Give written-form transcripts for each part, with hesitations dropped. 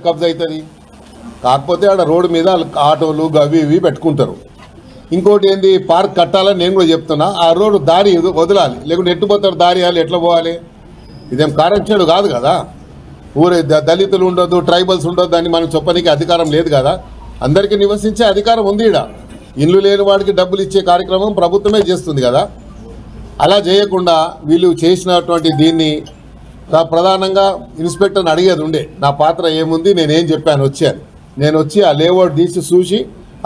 కబ్జా అవుతుంది? కాకపోతే ఆడ రోడ్డు మీద ఆటోలు అవి ఇవి పెట్టుకుంటారు. ఇంకోటి ఏంది, పార్క్ కట్టాలని నేను కూడా చెప్తున్నా. ఆ రోడ్డు దారి వదలాలి, లేకుంటే ఎట్టుపోతారు దారి వాళ్ళు ఎట్లా పోవాలి? ఇదేం కారెక్టెడ్ కాదు కదా. ఊరే దళితులు ఉండొద్దు, ట్రైబల్స్ ఉండొద్దు అని మనం చెప్పడానికి అధికారం లేదు కదా. అందరికీ నివసించే అధికారం ఉంది. ఈడ ఇల్లు లేని వాడికి డబ్బులు ఇచ్చే కార్యక్రమం ప్రభుత్వమే చేస్తుంది కదా. అలా చేయకుండా వీళ్ళు చేసినటువంటి దీన్ని ప్రధానంగా ఇన్స్పెక్టర్ని అడిగేది ఉండే, నా పాత్ర ఏముంది, నేనేం చెప్పాను వచ్చాను. నేను వచ్చి ఆ లేఅవుట్ తీసి చూసి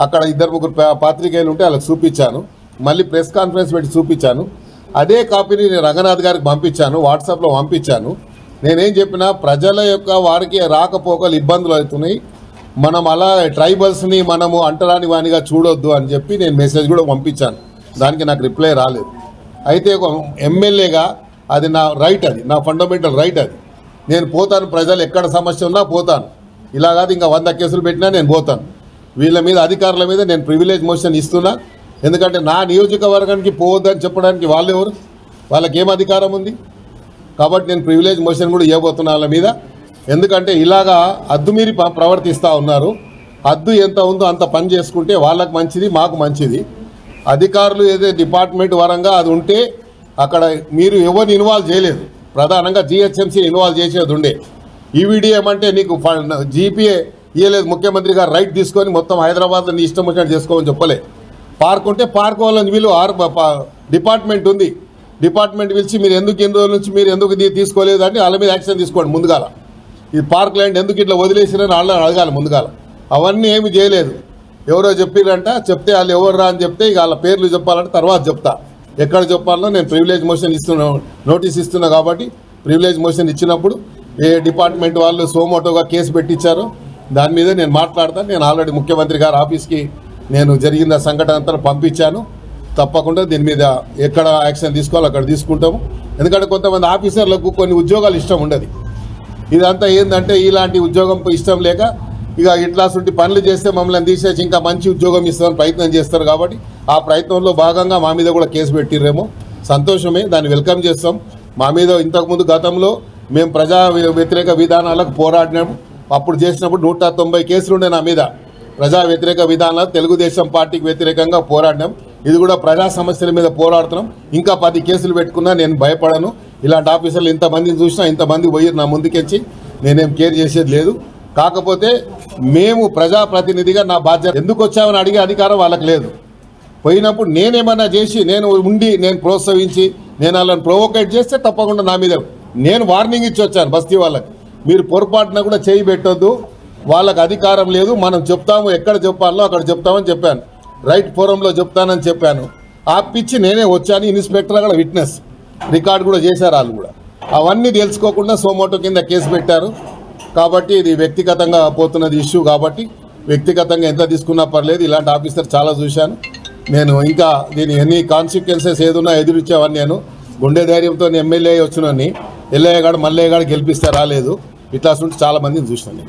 అక్కడ 2-3 పాత్రికేయులు ఉంటే వాళ్ళకి చూపించాను. మళ్ళీ ప్రెస్ కాన్ఫరెన్స్ పెట్టి చూపించాను. అదే కాపీని నేను రంగనాథ్ గారికి పంపించాను, వాట్సాప్లో పంపించాను. నేనేం చెప్పినా, ప్రజల యొక్క వారికి రాకపోకలు ఇబ్బందులు అవుతున్నాయి, మనం అలా ట్రైబల్స్ని మనము అంటరాని వానిగా చూడొద్దు అని చెప్పి నేను మెసేజ్ కూడా పంపించాను. దానికి నాకు రిప్లై రాలేదు. అయితే ఒక ఎమ్మెల్యేగా అది నా రైట్, అది నా ఫండమెంటల్ రైట్. అది నేను పోతాను, ప్రజలు ఎక్కడ సమస్య ఉన్నా పోతాను. ఇలా కాదు ఇంకా 100 కేసులు పెట్టినా నేను పోతాను. వీళ్ళ మీద అధికారుల మీద నేను ప్రివిలేజ్ మోషన్ ఇస్తున్నా. ఎందుకంటే నా నియోజకవర్గానికి పోవద్దని చెప్పడానికి వాళ్ళెవరు, వాళ్ళకేం అధికారం ఉంది? కాబట్టి నేను ప్రివిలేజ్ మోషన్ కూడా ఇవ్వబోతున్నా వాళ్ళ మీద. ఎందుకంటే ఇలాగా అద్దుమీరి ప్రవర్తిస్తూ ఉన్నారు. అద్దు ఎంత ఉందో అంత పని చేసుకుంటే వాళ్ళకు మంచిది, మాకు మంచిది. అధికారులు ఏదైతే డిపార్ట్మెంట్ వరంగా అది ఉంటే అక్కడ మీరు ఎవరిని ఇన్వాల్వ్ చేయలేదు. ప్రధానంగా జిహెచ్ఎంసీ ఇన్వాల్వ్ చేసేది ఉండే. ఈవీడీ ఏమంటే నీకు జీపీఏ ఇవ్వలేదు, ముఖ్యమంత్రి గారు రైట్ తీసుకొని మొత్తం హైదరాబాద్లో నీ ఇష్టం వచ్చినట్టు చేసుకోమని చెప్పలే. పార్క్ ఉంటే పార్క్ వాళ్ళని వీళ్ళు డిపార్ట్మెంట్ ఉంది, డిపార్ట్మెంట్ పిలిచి మీరు ఎందుకు ఇన్ని రోజుల నుంచి మీరు ఎందుకు తీసుకోలేదు అని వాళ్ళ మీద యాక్షన్ తీసుకోండి. ముందుగాల ఈ పార్క్ ల్యాండ్ ఎందుకు ఇట్లా వదిలేసిరని వాళ్ళని అడగాలి ముందుగాల. అవన్నీ ఏమి చేయలేదు. ఎవరో చెప్పిరంట, చెప్తే వాళ్ళు ఎవరు రా అని చెప్తే ఇక వాళ్ళ పేర్లు చెప్పాలంటే తర్వాత చెప్తా. ఎక్కడ చెప్పాలనో నేను ప్రివిలేజ్ మోషన్ ఇస్తున్నా, నోటీస్ ఇస్తున్నా. కాబట్టి ప్రివిలేజ్ మోషన్ ఇచ్చినప్పుడు ఏ డిపార్ట్మెంట్ వాళ్ళు సోమోటోగా కేసు పెట్టించారో దాని మీద నేను మాట్లాడతాను. నేను ఆల్రెడీ ముఖ్యమంత్రి గారి ఆఫీస్కి నేను జరిగిన సంఘటన అంతా పంపించాను. తప్పకుండా దీని మీద ఎక్కడ యాక్షన్ తీసుకోవాలో అక్కడ తీసుకుంటాము. ఎందుకంటే కొంతమంది ఆఫీసర్లకు కొన్ని ఉద్యోగాలు ఇష్టం ఉండదు. ఇదంతా ఏంటంటే ఇలాంటి ఉద్యోగం ఇష్టం లేక ఇక ఇట్లాంటి పనులు చేస్తే మమ్మల్ని తీసేసి ఇంకా మంచి ఉద్యోగం ఇస్తామని ప్రయత్నం చేస్తారు. కాబట్టి ఆ ప్రయత్నంలో భాగంగా మా మీద కూడా కేసు పెట్టిర్రేమో, సంతోషమే, దాన్ని వెల్కమ్ చేస్తాం. మా మీద ఇంతకుముందు గతంలో మేము ప్రజా వ్యతిరేక విధానాలకు పోరాడినాము. అప్పుడు చేసినప్పుడు 190 కేసులు ఉండే నా మీద. ప్రజా వ్యతిరేక విధానాలు తెలుగుదేశం పార్టీకి వ్యతిరేకంగా పోరాడినాం. ఇది కూడా ప్రజా సమస్యల మీద పోరాడుతున్నాం. ఇంకా 10 కేసులు పెట్టుకున్నా నేను భయపడను. ఇలాంటి ఆఫీసర్లు ఇంతమందిని చూసినా ఇంతమంది పోయి నా ముందుకెచ్చి నేనేం కేర్ చేసేది లేదు. కాకపోతే మేము ప్రజాప్రతినిధిగా నా బాధ్యత, ఎందుకు వచ్చామని అడిగే అధికారం వాళ్ళకి లేదు. పోయినప్పుడు నేనేమన్నా చేసి నేను ఉండి నేను ప్రోత్సహించి నేను వాళ్ళని ప్రొవోకేట్ చేస్తే తప్పకుండా నా మీద నేను వార్నింగ్ ఇచ్చి వచ్చాను. బస్తీ వాళ్ళకి మీరు పొరపాటున కూడా చేయి పెట్టొద్దు, వాళ్ళకి అధికారం లేదు, మనం చెప్తాము, ఎక్కడ చెప్పాలో అక్కడ చెప్తామని చెప్పాను. రైట్ ఫోరంలో చెప్తానని చెప్పాను. ఆపిచ్చి నేనే వచ్చాను. ఇన్స్పెక్టర్ కూడా విట్నెస్ రికార్డు కూడా చేశారు. వాళ్ళు కూడా అవన్నీ తెలుసుకోకుండా సోమోటో కింద కేసు పెట్టారు. కాబట్టి ఇది వ్యక్తిగతంగా పోతున్నది ఇష్యూ. కాబట్టి వ్యక్తిగతంగా ఎంత తీసుకున్నా పర్లేదు. ఇలాంటి ఆఫీసర్ చాలా చూశాను నేను. ఇంకా దీని ఎన్ని కాన్సిక్వెన్సెస్ ఏదున్నా ఎదురిచ్చేవాడిని. నేను గుండె ధైర్యంతో ఎమ్మెల్యే వచ్చినని ఎల్లయ్యగాడు మల్లయ్యగాడు గెలిపిస్తే రాలేదు. ఇట్లా ఉంటే చాలా మందిని చూసినాను.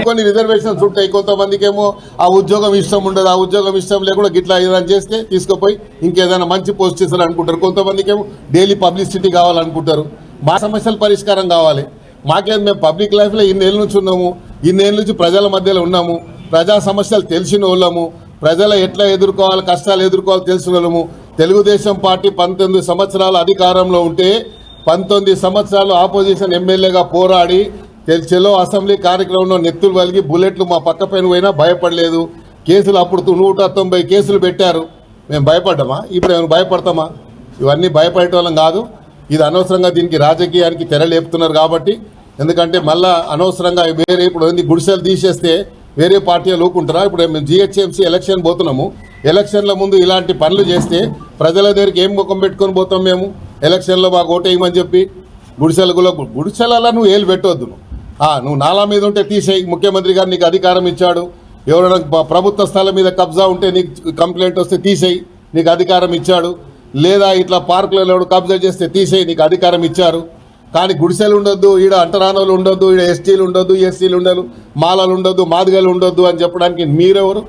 కొన్ని రిజర్వేషన్స్ ఉంటాయి. కొంతమందికి ఏమో ఆ ఉద్యోగం ఇష్టం ఉండదు, ఆ ఉద్యోగం ఇష్టం లేకుండా గిట్లా ఏదైనా చేస్తే తీసుకుపోయి ఇంకేదైనా మంచి పోస్ట్ ఇస్తారు అనుకుంటారు. కొంతమందికి ఏమో డైలీ పబ్లిసిటీ కావాలనుకుంటారు. మా సమస్యల పరిష్కారం కావాలి. మాకేం, మేము పబ్లిక్ లైఫ్లో ఇన్నేళ్ళ నుంచి ఉన్నాము, ఇన్నేళ్ళ నుంచి ప్రజల మధ్యలో ఉన్నాము, ప్రజా సమస్యలు తెలిసిన వాళ్ళము, ప్రజలు ఎట్లా ఎదుర్కోవాలి, కష్టాలు ఎదుర్కోవాలి తెలిసిన వాళ్ళము. తెలుగుదేశం పార్టీ 19 సంవత్సరాలు అధికారంలో ఉంటే 19 సంవత్సరాలు ఆపోజిషన్ ఎమ్మెల్యేగా పోరాడి చెలో అసెంబ్లీ కార్యక్రమంలో నెత్తులు వలిగి బుల్లెట్లు మా పక్క పైన పోయినా భయపడలేదు. కేసులు అప్పుడు 190 కేసులు పెట్టారు. మేము భయపడ్డామా? ఇప్పుడు మేము భయపడతామా? ఇవన్నీ భయపడేటోళ్ళం కాదు. ఇది అనవసరంగా దీనికి రాజకీయానికి తెరలేపుతున్నారు. కాబట్టి ఎందుకంటే మళ్ళా అనవసరంగా వేరే ఇప్పుడు గుడిసెలు తీసేస్తే వేరే పార్టీలు ఊకుంటారా? ఇప్పుడు మేము జిహెచ్ఎంసీ ఎలక్షన్ పోతున్నాము. ఎలక్షన్ల ముందు ఇలాంటి పనులు చేస్తే ప్రజల దగ్గరికి ఏం ముఖం పెట్టుకొని పోతాం మేము? ఎలక్షన్లో మాకు ఓటేయమని చెప్పి గుడిసెలలో నువ్వు ఏలు పెట్టవద్దు. నువ్వు నాలా మీద ఉంటే తీసేయి. ముఖ్యమంత్రి గారు నీకు అధికారం ఇచ్చాడు. ఎవరైనా ప్రభుత్వ స్థలం మీద కబ్జా ఉంటే నీకు కంప్లైంట్ వస్తే తీసేయి, నీకు అధికారం ఇచ్చాడు. లేదా ఇట్లా పార్కులలో కబ్జా చేస్తే తీసేయి, నీకు అధికారం ఇచ్చారు. కానీ గుడిసెలు ఉండొద్దు, ఈడ అంటరానోళ్ళు ఉండొద్దు, ఈడ ఎస్టీలు ఉండొద్దు, ఎస్సీలు ఉండదు, మాలలు ఉండొద్దు, మాదిగలు ఉండొద్దు అని చెప్పడానికి మీరెవరు?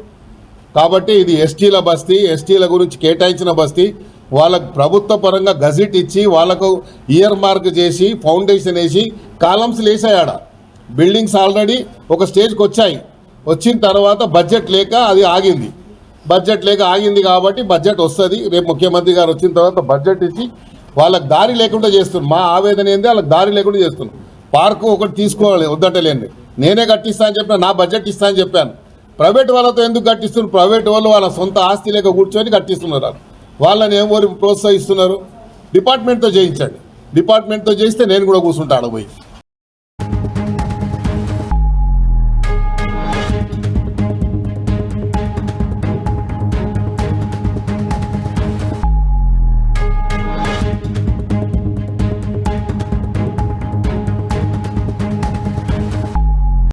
కాబట్టి ఇది ఎస్టీల బస్తీ, ఎస్టీల గురించి కేటాయించిన బస్తీ. వాళ్ళకు ప్రభుత్వ పరంగా గజెట్ ఇచ్చి వాళ్ళకు ఇయర్ మార్క్ చేసి ఫౌండేషన్ వేసి కాలమ్స్ వేసాయాడ. బిల్డింగ్స్ ఆల్రెడీ ఒక స్టేజ్కి వచ్చాయి. వచ్చిన తర్వాత బడ్జెట్ లేక అది ఆగింది. బడ్జెట్ లేక ఆగింది కాబట్టి బడ్జెట్ వస్తుంది. రేపు ముఖ్యమంత్రి గారు వచ్చిన తర్వాత బడ్జెట్ ఇచ్చి వాళ్ళకి దారి లేకుండా చేస్తున్నాం. మా ఆవేదన ఏంది, వాళ్ళకి దారి లేకుండా చేస్తున్నాం. పార్కు ఒకటి తీసుకోవాలి, వద్దంటలేండి. నేనే కట్టిస్తా అని చెప్పిన, నా బడ్జెట్ ఇస్తా అని చెప్పాను. ప్రైవేట్ వాళ్ళతో ఎందుకు కట్టిస్తున్నారు? ప్రైవేట్ వాళ్ళు వాళ్ళ సొంత ఆస్తి లేక కూర్చొని కట్టిస్తున్నారు. వాళ్ళని ఏమో ప్రోత్సహిస్తున్నారు. డిపార్ట్మెంట్తో చేయించండి. డిపార్ట్మెంట్తో చేయిస్తే నేను కూడా కూర్చుంటాను పోయి.